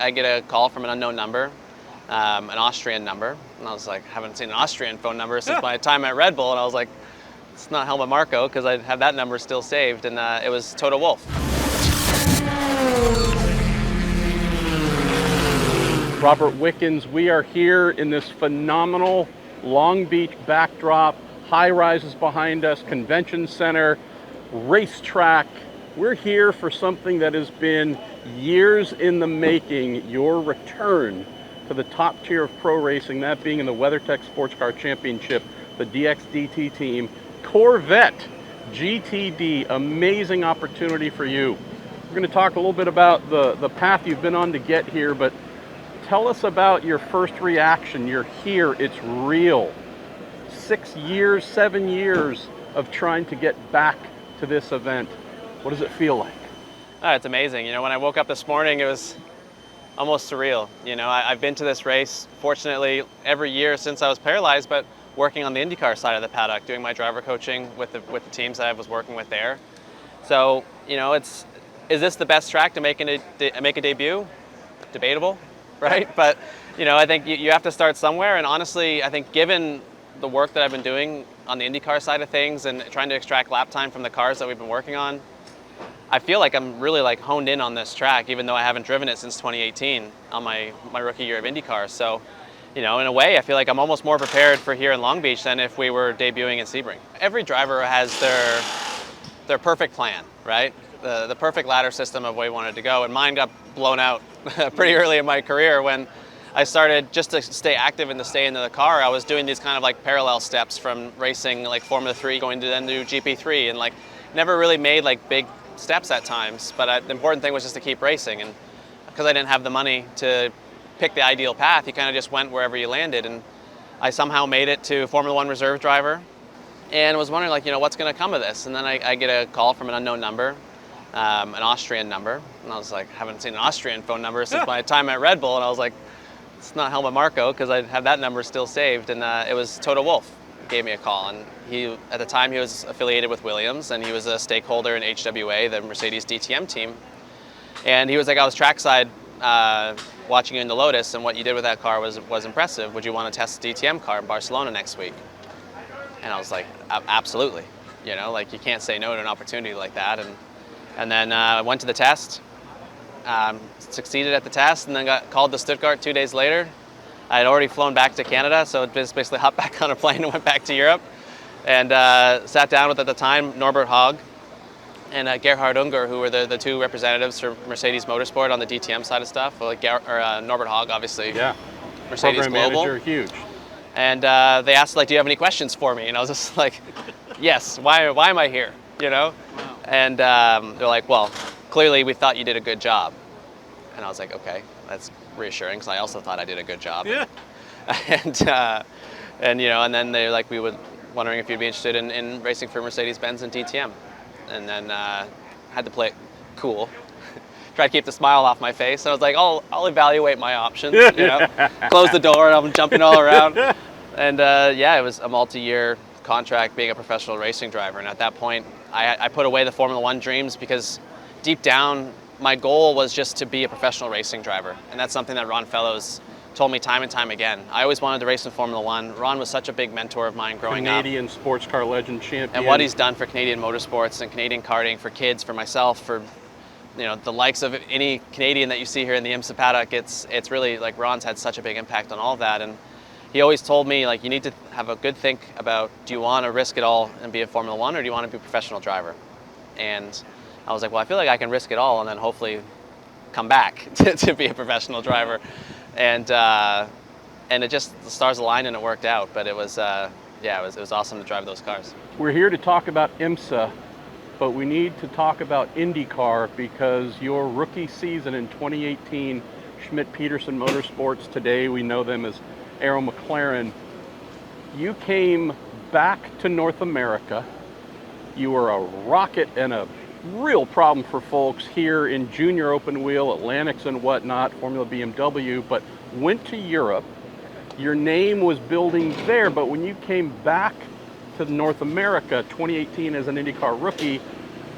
I get a call from an unknown number, an Austrian number. And I was like, haven't seen an Austrian phone number since my time at Red Bull. And I was like, it's not Helmut Marko, because I have that number still saved. And it was Toto Wolff. Robert Wickens, we are here in this phenomenal Long Beach backdrop, high rises behind us, convention center, racetrack. We're here for something that has been years in the making, your return to the top tier of pro racing, that being in the WeatherTech SportsCar Championship, the DXDT team, Corvette GTD, amazing opportunity for you. We're going to talk a little bit about the path you've been on to get here, but tell us about your first reaction. You're here, it's real. 6 years, 7 years of trying to get back to this event. What does it feel like? It's amazing. You know, when I woke up this morning, it was almost surreal. You know, I've been to this race, fortunately, every year since I was paralyzed, but working on the IndyCar side of the paddock, doing my driver coaching with the teams that I was working with there. So, you know, is this the best track to make a debut? Debatable. Right? But, you know, I think you have to start somewhere. And honestly, I think given the work that I've been doing on the IndyCar side of things and trying to extract lap time from the cars that we've been working on, I feel like I'm really like honed in on this track, even though I haven't driven it since 2018 on my rookie year of IndyCar. So, you know, in a way, I feel like I'm almost more prepared for here in Long Beach than if we were debuting in Sebring. Every driver has their perfect plan, right? The perfect ladder system of where he wanted to go, and mine got blown out pretty early in my career when I started, just to stay active and to stay into the car. I was doing these kind of like parallel steps from racing like Formula 3 going to then do GP3, and like never really made like big steps at times, but the important thing was just to keep racing. And because I didn't have the money to pick the ideal path, you kind of just went wherever you landed, and I somehow made it to Formula 1 reserve driver and was wondering, like, you know, what's going to come of this. And then I get a call from an unknown number, an Austrian number, and I was like, haven't seen an Austrian phone number since my time at Red Bull, and I was like, it's not Helmut Marko, because I have that number still saved. And it was Toto Wolff gave me a call, and he, at the time, he was affiliated with Williams, and he was a stakeholder in HWA, the Mercedes DTM team. And he was like, I was trackside watching you in the Lotus, and what you did with that car was impressive. Would you want to test the DTM car in Barcelona next week? And I was like, absolutely. You know, like, you can't say no to an opportunity like that. And then I went to the test, succeeded at the test, and then got called to Stuttgart 2 days later. I had already flown back to Canada, so just basically hopped back on a plane and went back to Europe. And sat down with, at the time, Norbert Haag and Gerhard Unger, who were the two representatives for Mercedes Motorsport on the DTM side of stuff. Well, Norbert Haag, obviously, yeah. Mercedes Program Global. manager, huge. And they asked, like, do you have any questions for me? And I was just like, yes, why am I here, you know? Wow. And they're like, well, clearly we thought you did a good job. And I was like, okay, that's reassuring, because I also thought I did a good job. Yeah. And you know, and then they're like, we were wondering if you'd be interested in racing for Mercedes-Benz and DTM. And then had to play it cool. Try to keep the smile off my face. And I was like, I'll evaluate my options, you know. Close the door and I'm jumping all around. And yeah, it was a multi-year contract being a professional racing driver. And at that point, I put away the Formula 1 dreams, because deep down, my goal was just to be a professional racing driver. And that's something that Ron Fellows told me time and time again. I always wanted to race in Formula 1. Ron was such a big mentor of mine growing up. Canadian sports car legend champion. And what he's done for Canadian motorsports and Canadian karting, for kids, for myself, for, you know, the likes of any Canadian that you see here in the IMSA paddock, it's really, like, Ron's had such a big impact on all of that. And he always told me, like, you need to have a good think about, do you want to risk it all and be a Formula 1, or do you want to be a professional driver? And I was like, well, I feel like I can risk it all and then hopefully come back to be a professional driver. And it just, the stars aligned and it worked out. But it was, yeah, it was awesome to drive those cars. We're here to talk about IMSA, but we need to talk about IndyCar, because your rookie season in 2018, Schmidt-Peterson Motorsports, today we know them as Arrow McLaren, you came back to North America. You were a rocket and a real problem for folks here in junior open wheel, Atlantics and whatnot, Formula BMW, but went to Europe. Your name was building there, but when you came back to North America, 2018 as an IndyCar rookie,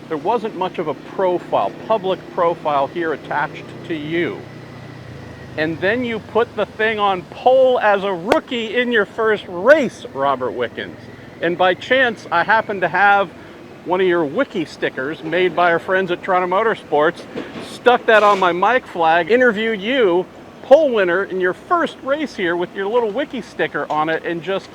there wasn't much of a profile, public profile here attached to you. and then you put the thing on pole as a rookie in your first race, Robert Wickens. And by chance, I happen to have one of your wiki stickers made by our friends at Toronto Motorsports, stuck that on my mic flag, interviewed you, pole winner in your first race here with your little wiki sticker on it, and just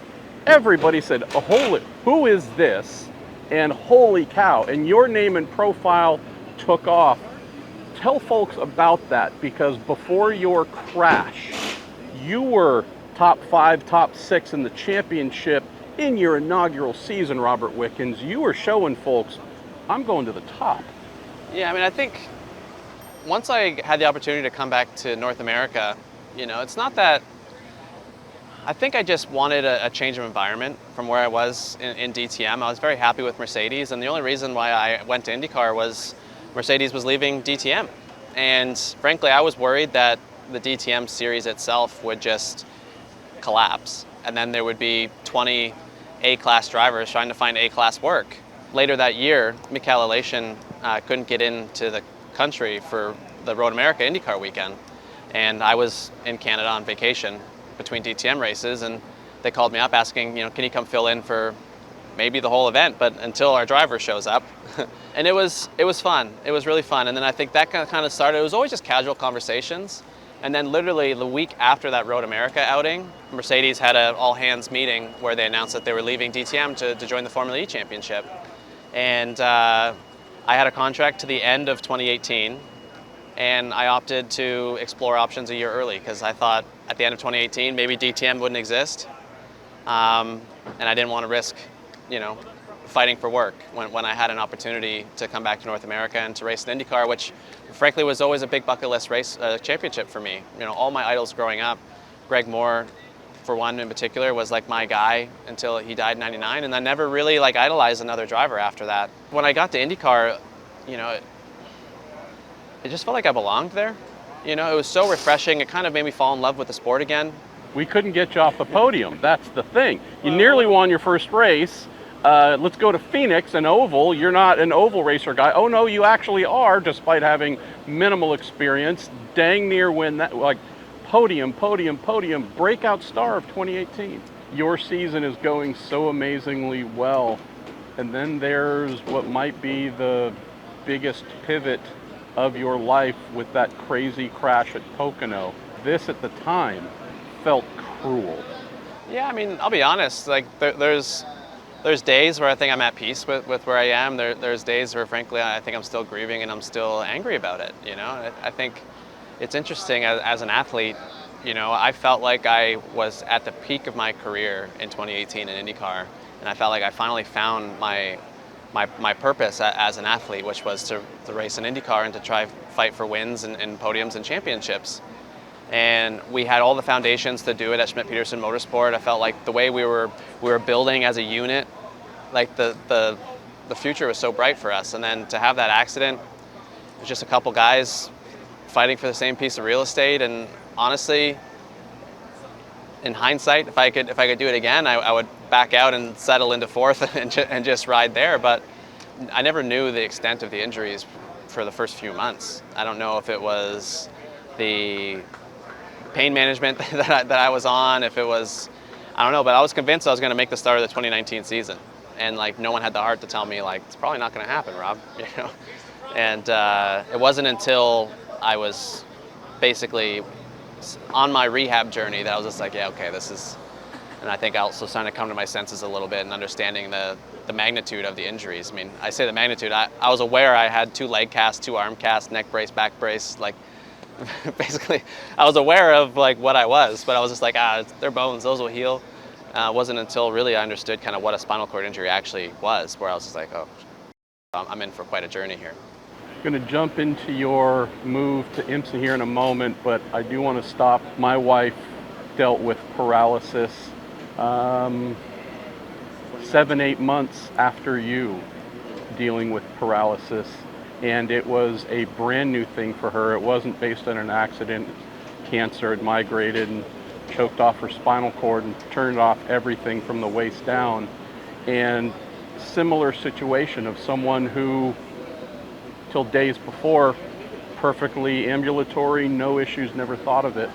everybody said, oh, holy, who is this? And holy cow, and your name and profile took off. Tell folks about that, because before your crash, you were top 5, top 6 in the championship in your inaugural season, Robert Wickens. You were showing folks, I'm going to the top. Yeah, I mean, I think once I had the opportunity to come back to North America, you know, it's not that, I think I just wanted a change of environment from where I was in DTM. I was very happy with Mercedes, and the only reason why I went to IndyCar was Mercedes was leaving DTM. And frankly, I was worried that the DTM series itself would just collapse, and then there would be 20 A-class drivers trying to find A-class work. Later that year, Mikael Elation couldn't get into the country for the Road America IndyCar weekend, and I was in Canada on vacation between DTM races, and they called me up asking, you know, can you come fill in for maybe the whole event, but until our driver shows up. And it was fun. It was really fun. And then I think that kind of started. It was always just casual conversations. And then literally the week after that Road America outing, Mercedes had an all-hands meeting where they announced that they were leaving DTM to join the Formula E Championship. And I had a contract to the end of 2018, and I opted to explore options a year early because I thought at the end of 2018 maybe DTM wouldn't exist, and I didn't want to risk, you know, fighting for work when I had an opportunity to come back to North America and to race in IndyCar, which frankly was always a big bucket list race championship for me. You know, all my idols growing up, Greg Moore, for one in particular, was like my guy until he died in '99, and I never really like idolized another driver after that. When I got to IndyCar, you know, it just felt like I belonged there. You know, it was so refreshing. It kind of made me fall in love with the sport again. We couldn't get you off the podium. That's the thing. You nearly won your first race. Let's go to Phoenix, an oval. You're not an oval racer guy. Oh no, you actually are, despite having minimal experience. Dang near win that, like podium, podium, podium, breakout star of 2018. Your season is going so amazingly well. And then there's what might be the biggest pivot of your life with that crazy crash at Pocono. This at the time felt cruel. Yeah, I mean, I'll be honest, like there's days where I think I'm at peace with where I am. There's days where frankly I think I'm still grieving and I'm still angry about it, you know. I think it's interesting as an athlete, you know, I felt like I was at the peak of my career in 2018 in IndyCar, and I felt like I finally found my purpose as an athlete, which was to race in IndyCar and to try fight for wins and podiums and championships. And we had all the foundations to do it at Schmidt-Peterson Motorsport. I felt like the way we were building as a unit, like the future was so bright for us. And then to have that accident, it was just a couple guys fighting for the same piece of real estate. And honestly, in hindsight, if I could do it again, I would back out and settle into fourth and just ride there. But I never knew the extent of the injuries for the first few months. I don't know if it was the pain management that I was on, if it was, I don't know, but I was convinced I was going to make the start of the 2019 season. And like no one had the heart to tell me like, it's probably not going to happen, Rob, you know. And it wasn't until I was basically on my rehab journey that I was just like, yeah, okay, this is, and I think I also started to come to my senses a little bit and understanding the magnitude of the injuries. I mean, I say the magnitude, I was aware I had 2 leg casts, 2 arm casts, neck brace, back brace, like basically I was aware of like what I was, but I was just like, they're bones, those will heal. It wasn't until really I understood kind of what a spinal cord injury actually was, where I was just like, oh, I'm in for quite a journey here. I'm going to jump into your move to IMSA here in a moment, but I do want to stop. My wife dealt with paralysis 7-8 months after you dealing with paralysis. And it was a brand new thing for her. It wasn't based on an accident. Cancer had migrated and choked off her spinal cord and turned off everything from the waist down. And similar situation of someone who, till days before, perfectly ambulatory, no issues, never thought of it.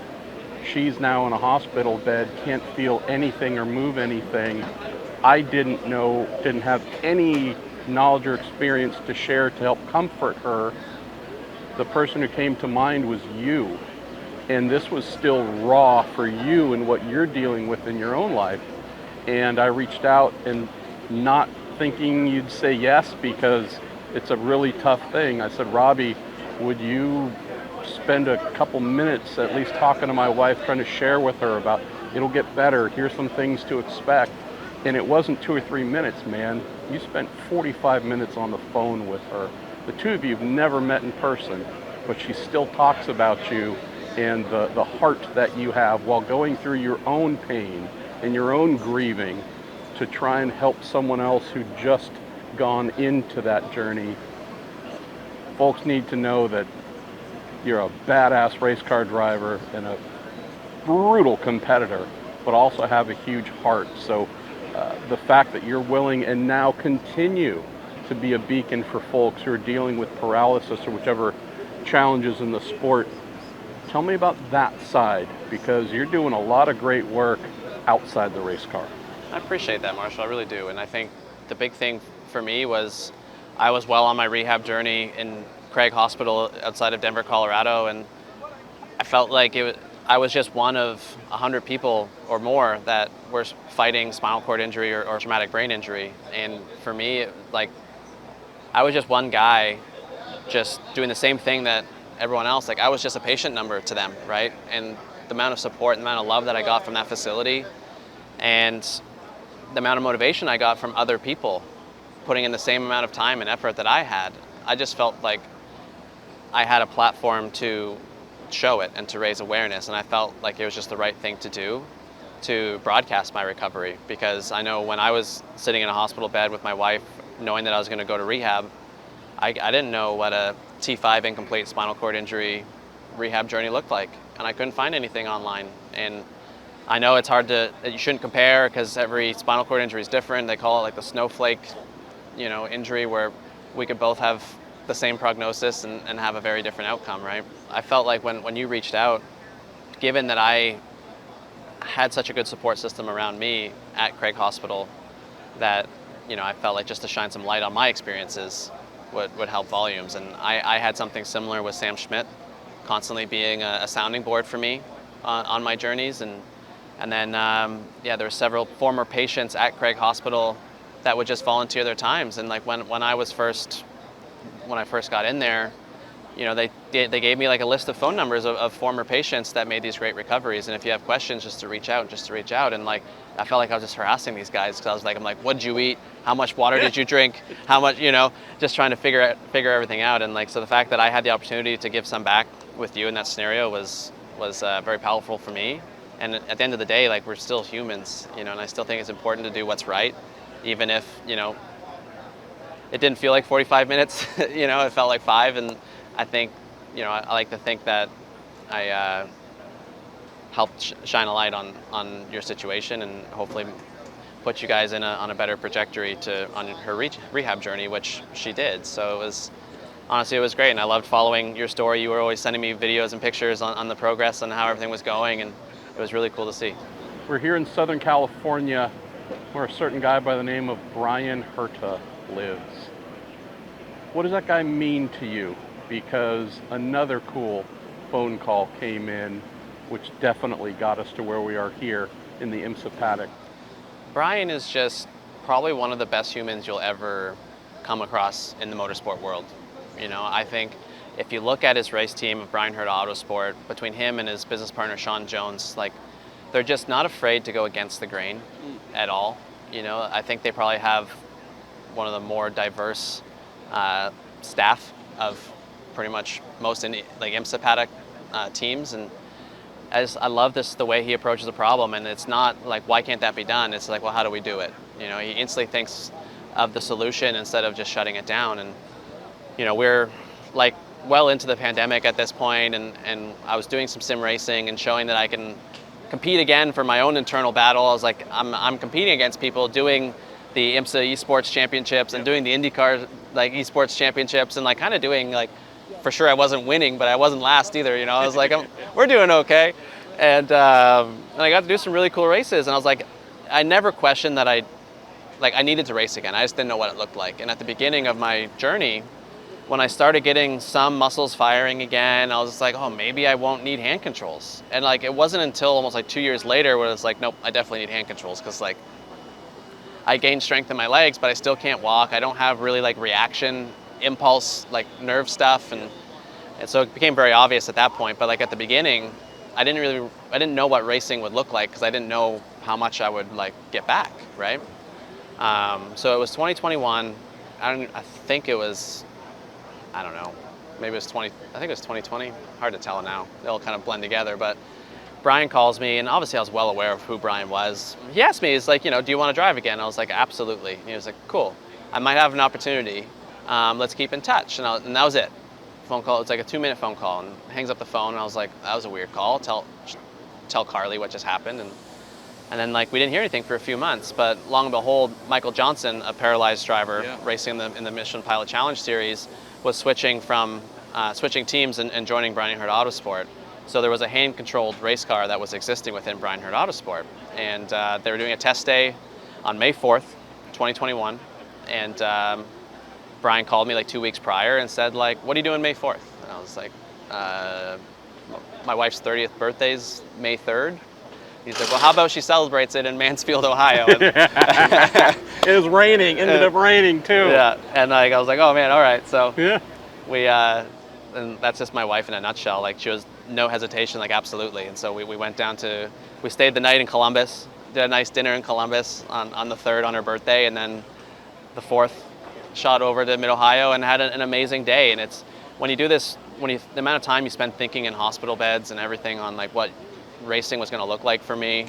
She's now in a hospital bed, can't feel anything or move anything. I didn't have any knowledge or experience to share to help comfort her. The person who came to mind was you. And this was still raw for you and what you're dealing with in your own life. And I reached out, and not thinking you'd say yes because it's a really tough thing. I said, Robbie, would you spend a couple minutes at least talking to my wife, trying to share with her about it'll get better, here's some things to expect. And it wasn't 2 or 3 minutes, man. You spent 45 minutes on the phone with her. The two of you have never met in person, but she still talks about you and the heart that you have while going through your own pain and your own grieving to try and help someone else who just gone into that journey. Folks need to know that you're a badass race car driver and a brutal competitor, but also have a huge heart. So the fact that you're willing and now continue to be a beacon for folks who are dealing with paralysis or whichever challenges in the sport, tell me about that side, because you're doing a lot of great work outside the race car. I appreciate that, Marshall, I really do. And I think the big thing for me was I was well on my rehab journey in Craig Hospital outside of Denver, Colorado, and I felt like I was just one of 100 people or more that were fighting spinal cord injury or traumatic brain injury. And for me, like, I was just one guy just doing the same thing that everyone else. Like, I was just a patient number to them, right? And the amount of support and the amount of love that I got from that facility and the amount of motivation I got from other people putting in the same amount of time and effort that I had, I just felt like I had a platform to show it and to raise awareness, and I felt like it was just the right thing to do to broadcast my recovery, because I know when I was sitting in a hospital bed with my wife knowing that I was going to go to rehab, I didn't know what a T5 incomplete spinal cord injury rehab journey looked like, and I couldn't find anything online. And I know it's hard to, you shouldn't compare because every spinal cord injury is different. They call it like the snowflake, injury, where we could both have the same prognosis and have a very different outcome, right? I felt like when you reached out, given that I had such a good support system around me at Craig Hospital, that I felt like just to shine some light on my experiences would help volumes. And I had something similar with Sam Schmidt, constantly being a sounding board for me on my journeys. And then there were several former patients at Craig Hospital that would just volunteer their times. And like when I first got in there, they gave me like a list of phone numbers of former patients that made these great recoveries. And if you have questions, just to reach out. And like, I felt like I was just harassing these guys, because I'm like, what did you eat? How much water did you drink? How much, just trying to figure everything out. And like, so the fact that I had the opportunity to give some back with you in that scenario was very powerful for me. And at the end of the day, like, we're still humans, and I still think it's important to do what's right, even if, it didn't feel like 45 minutes, it felt like 5. And I think, I like to think that I helped shine a light on your situation and hopefully put you guys on a better trajectory on her rehab journey, which she did. So honestly, it was great. And I loved following your story. You were always sending me videos and pictures on the progress and how everything was going. And it was really cool to see. We're here in Southern California, where a certain guy by the name of Bryan Herta lives. What does that guy mean to you? Because another cool phone call came in, which definitely got us to where we are here in the IMSA paddock. Bryan is just probably one of the best humans you'll ever come across in the motorsport world. I think if you look at his race team of Bryan Herta Autosport, between him and his business partner Sean Jones, like, they're just not afraid to go against the grain at all. I think they probably have one of the more diverse staff of pretty much most IMSA paddock teams. And I love the way he approaches the problem. And it's not like, why can't that be done? It's like, well, how do we do it? He instantly thinks of the solution instead of just shutting it down. And we're like well into the pandemic at this point, and I was doing some sim racing and showing that I can compete again for my own internal battle. I was like, I'm competing against people doing the IMSA Esports Championships and doing the IndyCar like Esports Championships, and like kind of doing like for sure I wasn't winning, but I wasn't last either. You know, I was like, we're doing okay. And I got to do some really cool races, and I was like, I never questioned that I needed to race again. I just didn't know what it looked like. And at the beginning of my journey, when I started getting some muscles firing again, I was just like, oh, maybe I won't need hand controls. And like, it wasn't until almost like 2 years later where it's like, nope, I definitely need hand controls, because like I gained strength in my legs, but I still can't walk. I don't have really like reaction, impulse, like nerve stuff. And so it became very obvious at that point. But like at the beginning, I didn't know what racing would look like, because I didn't know how much I would like get back, right? So it was 2021. I think it was, I don't know, maybe it was 2020. Hard to tell now. They all kind of blend together. But Bryan calls me, and obviously I was well aware of who Bryan was. He asked me, he's like, you know, do you want to drive again? I was like, absolutely. And he was like, cool. I might have an opportunity. Let's keep in touch. And that was it. Phone call. It's like a 2-minute phone call, and hangs up the phone. And I was like, that was a weird call. Tell Carly what just happened. And then like we didn't hear anything for a few months. But long and behold, Michael Johnson, a paralyzed driver racing in the Michelin Pilot Challenge Series, was switching teams and joining Bryan Herta Autosport. So there was a hand-controlled race car that was existing within Bryan Herta Autosport. And they were doing a test day on May 4th, 2021. And Bryan called me like 2 weeks prior and said, like, what are you doing May 4th? And I was like, my wife's 30th birthday's May 3rd. He's like, well, how about she celebrates it in Mansfield, Ohio? It was raining, ended up raining too. Yeah, and like, I was like, oh man, all right. So yeah, we, and that's just my wife in a nutshell. Like, she was no hesitation, like absolutely. And so we went down we stayed the night in Columbus, did a nice dinner in Columbus on the 3rd on her birthday, and then the 4th shot over to Mid-Ohio and had an amazing day. And it's, when you do this, the amount of time you spend thinking in hospital beds and everything on like what racing was going to look like for me,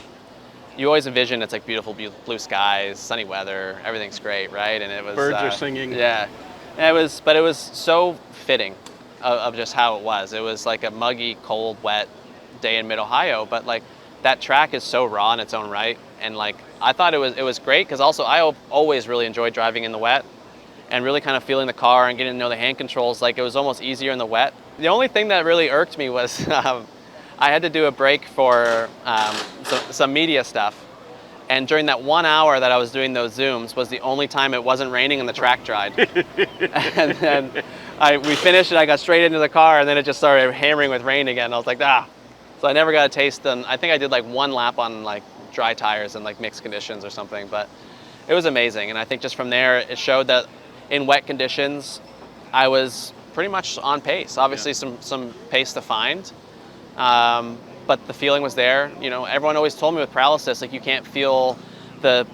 you always envision it's like beautiful blue skies, sunny weather, everything's great, right? And it was birds are singing. Yeah, and it was so fitting of just how it was. It was like a muggy, cold, wet day in Mid-Ohio, but like that track is so raw in its own right, and like I thought it was great, because also I always really enjoyed driving in the wet and really kind of feeling the car and getting to know the hand controls. Like, it was almost easier in the wet. The only thing that really irked me was I had to do a break for some media stuff. And during that 1 hour that I was doing those Zooms was the only time it wasn't raining and the track dried. And then we finished and I got straight into the car, and then it just started hammering with rain again. I was like, ah. So I never got a taste. And I think I did like 1 lap on like dry tires and like mixed conditions or something, but it was amazing. And I think just from there, it showed that in wet conditions, I was pretty much on pace. Obviously some pace to find. But the feeling was there. You know, everyone always told me with paralysis, like, you can't feel the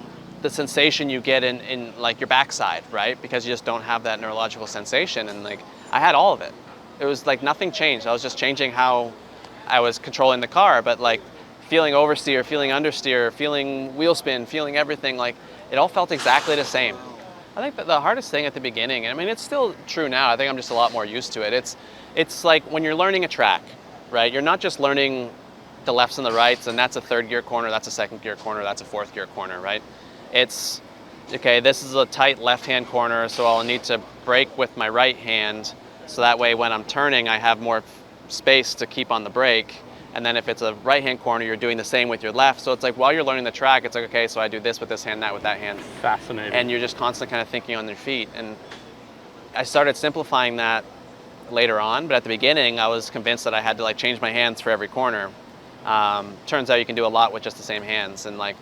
sensation you get in like your backside, right? Because you just don't have that neurological sensation. And like, I had all of it. It was like nothing changed. I was just changing how I was controlling the car, but like feeling oversteer, feeling understeer, feeling wheel spin, feeling everything, like it all felt exactly the same. I think that the hardest thing at the beginning, and I mean, it's still true now, I think I'm just a lot more used to it. It's like when you're learning a track, right? You're not just learning the lefts and the rights, and that's a 3rd gear corner, that's a 2nd gear corner, that's a 4th gear corner, right? It's, okay, this is a tight left-hand corner, so I'll need to brake with my right hand, so that way when I'm turning, I have more space to keep on the brake. And then if it's a right-hand corner, you're doing the same with your left. So it's like, while you're learning the track, it's like, okay, so I do this with this hand, that with that hand. Fascinating. And you're just constantly kind of thinking on your feet. And I started simplifying that later on, but at the beginning, I was convinced that I had to like change my hands for every corner. Turns out you can do a lot with just the same hands. And like,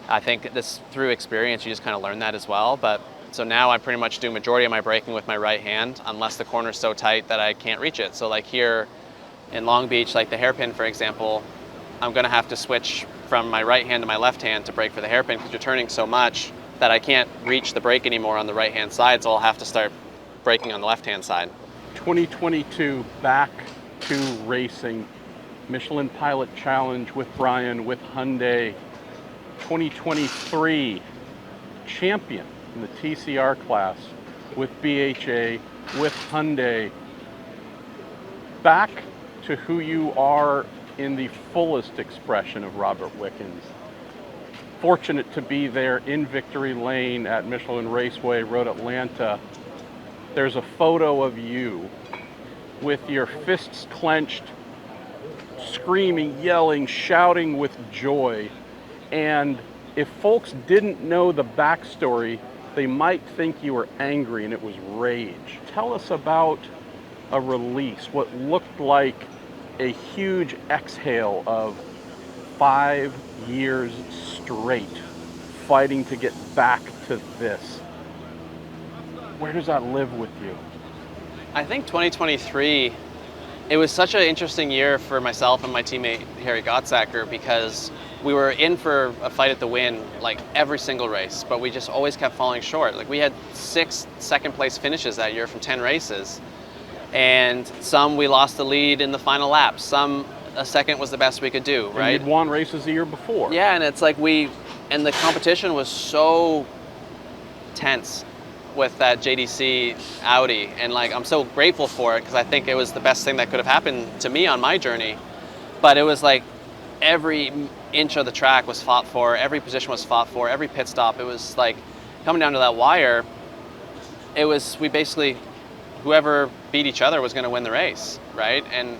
I think this, through experience, you just kind of learn that as well. But so now I pretty much do majority of my braking with my right hand, unless the corner's so tight that I can't reach it. So like here, in Long Beach, like the hairpin, for example, I'm going to have to switch from my right hand to my left hand to brake for the hairpin, because you're turning so much that I can't reach the brake anymore on the right-hand side, so I'll have to start braking on the left-hand side. 2022, back to racing. Michelin Pilot Challenge with Bryan, with Hyundai. 2023, champion in the TCR class with BHA, with Hyundai. Back to who you are in the fullest expression of Robert Wickens. Fortunate to be there in Victory Lane at Michelin Raceway, Road Atlanta. There's a photo of you with your fists clenched, screaming, yelling, shouting with joy. And if folks didn't know the backstory, they might think you were angry and it was rage. Tell us about a release, what looked like a huge exhale of 5 years straight fighting to get back to this. Where does that live with you? I think 2023, it was such an interesting year for myself and my teammate Harry Gottsacker, because we were in for a fight at the win like every single race, but we just always kept falling short. Like, we had 6 second place finishes that year from 10 races, and some we lost the lead in the final lap, some a second was the best we could do, right? And you'd won races the year before. Yeah, and it's like and the competition was so tense with that JDC Audi, and like, I'm so grateful for it because I think it was the best thing that could have happened to me on my journey. But it was like every inch of the track was fought for, every position was fought for, every pit stop. It was like coming down to that wire. We basically, whoever beat each other was going to win the race, right? And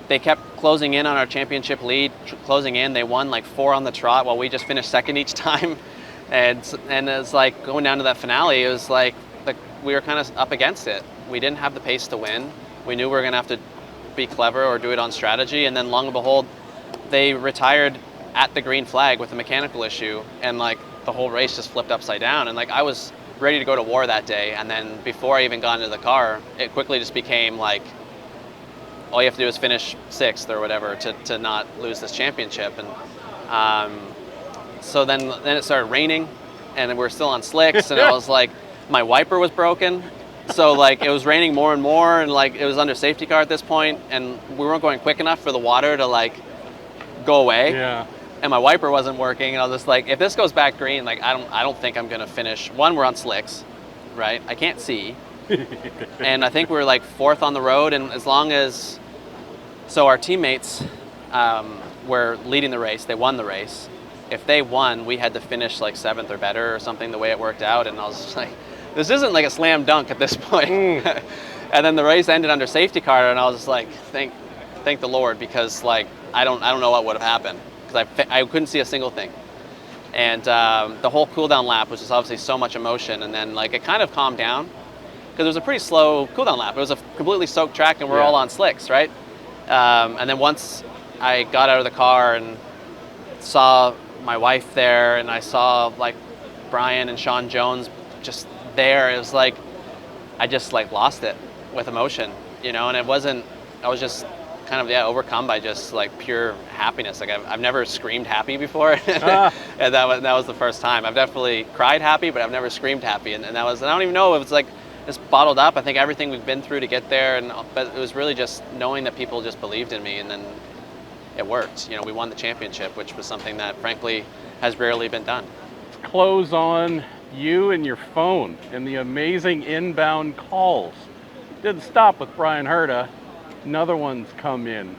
they kept closing in on our championship lead, closing in. They won like 4 on the trot while we just finished second each time. And it's like going down to that finale, it was like we were kind of up against it. We didn't have the pace to win. We knew we were going to have to be clever or do it on strategy. And then long and behold, they retired at the green flag with a mechanical issue. And like the whole race just flipped upside down. And like I was ready to go to war that day. And then before I even got into the car, it quickly just became like, all you have to do is finish 6th or whatever to not lose this championship. And so then it started raining, and we're still on slicks, and I was like, my wiper was broken. So like it was raining more and more, and like it was under safety car at this point, and we weren't going quick enough for the water to like go away. Yeah. And my wiper wasn't working, and I was just like, if this goes back green, like I don't think I'm gonna finish. One, we're on slicks, right? I can't see. And I think we were like 4th on the road, and as long as, so our teammates were leading the race, they won the race. If they won, we had to finish like 7th or better or something, the way it worked out. And I was just like, this isn't like a slam dunk at this point. And then the race ended under safety car, and I was just like, thank the Lord, because like I don't know what would have happened, because I couldn't see a single thing. And the whole cool down lap was just obviously so much emotion, and then like it kind of calmed down because it was a pretty slow cool down lap. It was a completely soaked track, and we're all on slicks, right? And then once I got out of the car and saw my wife there, and I saw like Brian and Sean Jones just there, it was like I just like lost it with emotion, you know. And I was just kind of overcome by just like pure happiness. Like I've never screamed happy before. And that was the first time. I've definitely cried happy, but I've never screamed happy. And that was, I don't even know if it's like just bottled up. I think everything we've been through to get there, but it was really just knowing that people just believed in me, and then it worked. You know, we won the championship, which was something that frankly has rarely been done. Close on you and your phone and the amazing inbound calls. Didn't stop with Bryan Herta. Another one's come in.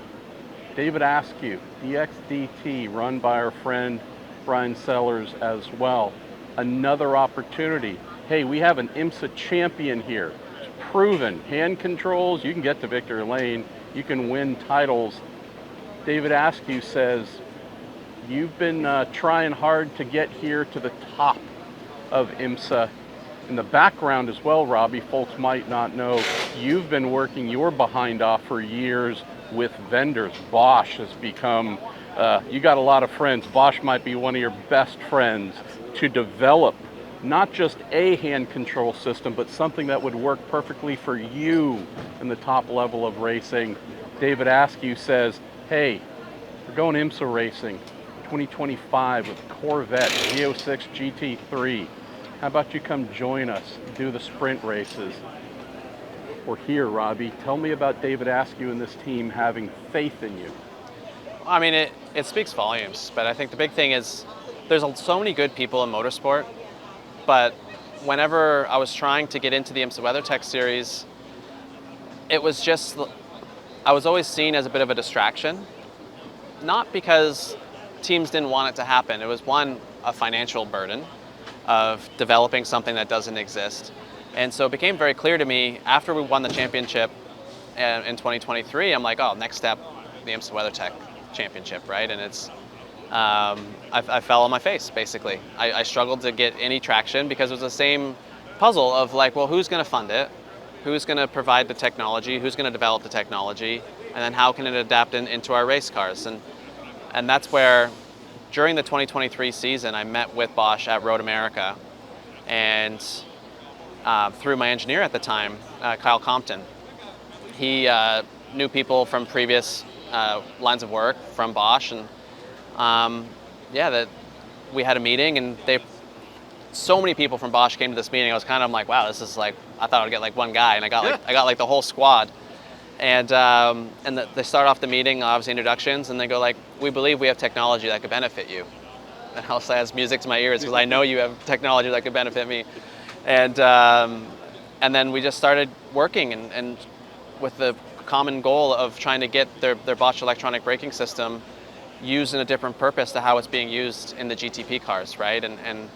David Askew, DXDT, run by our friend Brian Sellers as well. Another opportunity. Hey, we have an IMSA champion here. It's proven. Hand controls, you can get to victory lane. You can win titles. David Askew says, you've been trying hard to get here to the top of IMSA. In the background as well, Robbie, folks might not know, you've been working your behind off for years with vendors. Bosch has become, you got a lot of friends. Bosch might be one of your best friends to develop not just a hand control system, but something that would work perfectly for you in the top level of racing. David Askew says, hey, we're going IMSA racing 2025 with Corvette Z06 GT3. How about you come join us, do the sprint races? We're here, Robbie. Tell me about David Askew and this team having faith in you. I mean, it speaks volumes, but I think the big thing is there's so many good people in motorsport, but whenever I was trying to get into the IMSA WeatherTech series, it was just, I was always seen as a bit of a distraction, not because teams didn't want it to happen. It was one, a financial burden of developing something that doesn't exist. And so it became very clear to me after we won the championship in 2023, I'm like, oh, next step, the IMSA WeatherTech Championship, right? And it's, I fell on my face, basically. I struggled to get any traction because it was the same puzzle of like, well, who's going to fund it? Who's going to provide the technology? Who's going to develop the technology? And then how can it adapt into our race cars? And that's where, during the 2023 season, I met with Bosch at Road America, and through my engineer at the time, Kyle Compton. He knew people from previous lines of work from Bosch, and that we had a meeting, and so many people from Bosch came to this meeting. I was kind of like, wow, this is like, I thought I'd get like one guy, and I got like the whole squad. And they start off the meeting, obviously introductions, and they go like, we believe we have technology that could benefit you. And I'll say, that's music to my ears, because I know you have technology that could benefit me. And then we just started working, and with the common goal of trying to get their Bosch electronic braking system used in a different purpose to how it's being used in the GTP cars, right? And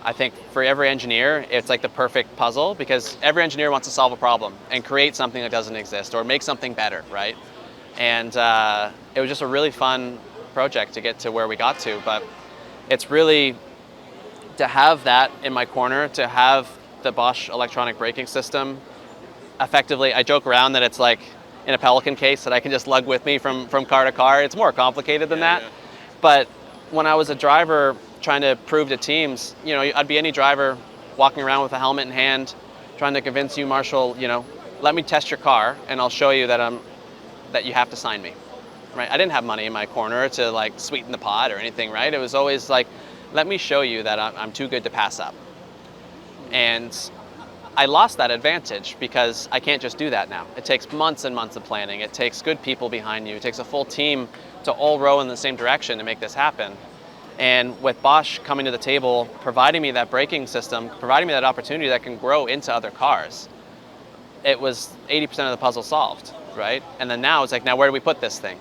I think for every engineer, it's like the perfect puzzle, because every engineer wants to solve a problem and create something that doesn't exist or make something better, right? And it was just a really fun project to get to where we got to, but it's really to have that in my corner, to have the Bosch electronic braking system effectively. I joke around that it's like in a Pelican case that I can just lug with me from car to car. It's more complicated than that. Yeah. But when I was a driver trying to prove to teams, I'd be any driver walking around with a helmet in hand, trying to convince you, Marshall, let me test your car and I'll show you that you have to sign me, right? I didn't have money in my corner to like sweeten the pot or anything, right? It was always like, let me show you that I'm too good to pass up. And I lost that advantage because I can't just do that now. It takes months and months of planning. It takes good people behind you. It takes a full team to all row in the same direction to make this happen. And with Bosch coming to the table, providing me that braking system, providing me that opportunity that can grow into other cars, it was 80% of the puzzle solved, right? And then now it's like, now where do we put this thing?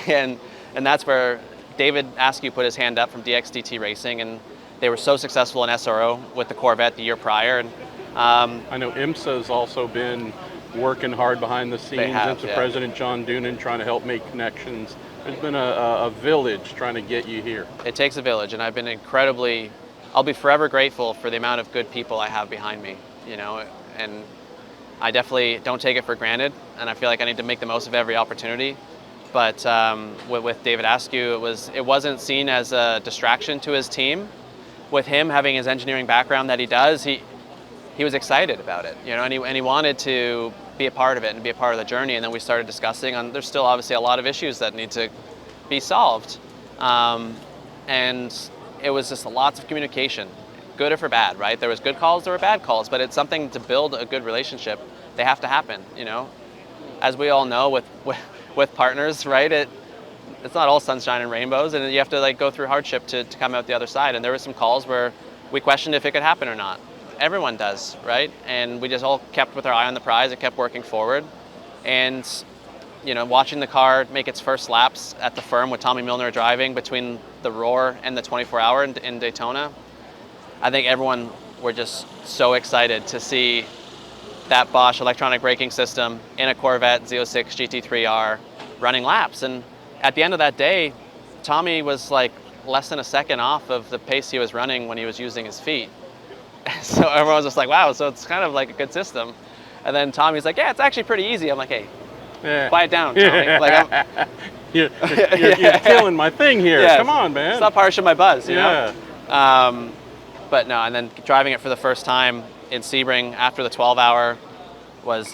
and that's where David Askew put his hand up from DXDT Racing, and they were so successful in SRO with the Corvette the year prior. And I know IMSA has also been working hard behind the scenes. IMSA President John Doonan trying to help make connections. There's been a village trying to get you here. It takes a village, and I've been I'll be forever grateful for the amount of good people I have behind me, and I definitely don't take it for granted, and I feel like I need to make the most of every opportunity. But with David Askew, it wasn't seen as a distraction to his team. With him having his engineering background that he does, he was excited about it, and he wanted to be a part of it and be a part of the journey. And then we started discussing there's still obviously a lot of issues that need to be solved. And it was just lots of communication, good or for bad, right? There was good calls, there were bad calls, but it's something to build a good relationship. They have to happen, As we all know with partners, right? It's not all sunshine and rainbows, and you have to go through hardship to come out the other side. And there were some calls where we questioned if it could happen or not. Everyone does, right? And we just all kept with our eye on the prize and kept working forward. And, watching the car make its first laps at the firm with Tommy Milner driving between the Roar and the 24-hour in Daytona, I think everyone were just so excited to see that Bosch electronic braking system in a Corvette Z06 GT3R running laps. And at the end of that day, Tommy was like less than a second off of the pace he was running when he was using his feet. So everyone was just like, wow, so it's kind of like a good system. And then Tommy's like, yeah, it's actually pretty easy. I'm like, hey, quiet down, Tommy. You're killing my thing here. Yeah, come on, man. Stop harshing my buzz, you know? But no, and then driving it for the first time in Sebring after the 12-hour was,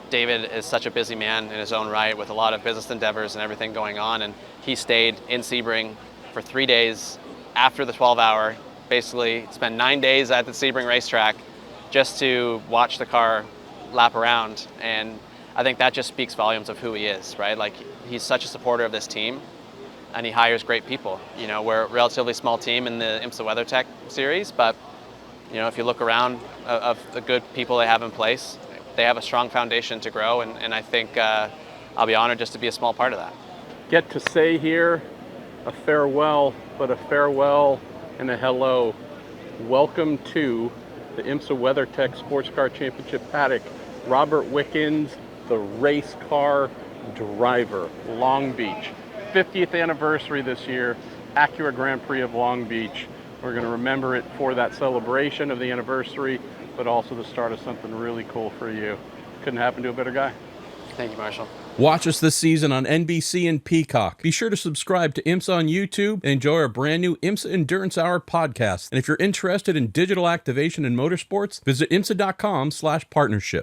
David is such a busy man in his own right with a lot of business endeavors and everything going on. And he stayed in Sebring for 3 days after the 12-hour. Basically spent 9 days at the Sebring racetrack just to watch the car lap around. And I think that just speaks volumes of who he is, right? Like, he's such a supporter of this team, and he hires great people. We're a relatively small team in the IMSA WeatherTech series, but if you look around of the good people they have in place, they have a strong foundation to grow, and I think I'll be honored just to be a small part of that. Get to say here a farewell, but a farewell and a hello. Welcome to the IMSA WeatherTech SportsCar Championship paddock Robert Wickens, the race car driver, Long Beach. 50th anniversary this year, Acura Grand Prix of Long Beach. We're going to remember it for that celebration of the anniversary, but also the start of something really cool for you. Couldn't happen to a better guy. Thank you, Marshall. Watch us this season on NBC and Peacock. Be sure to subscribe to IMSA on YouTube and enjoy our brand new IMSA Endurance Hour podcast. And if you're interested in digital activation in motorsports, visit IMSA.com/partnership.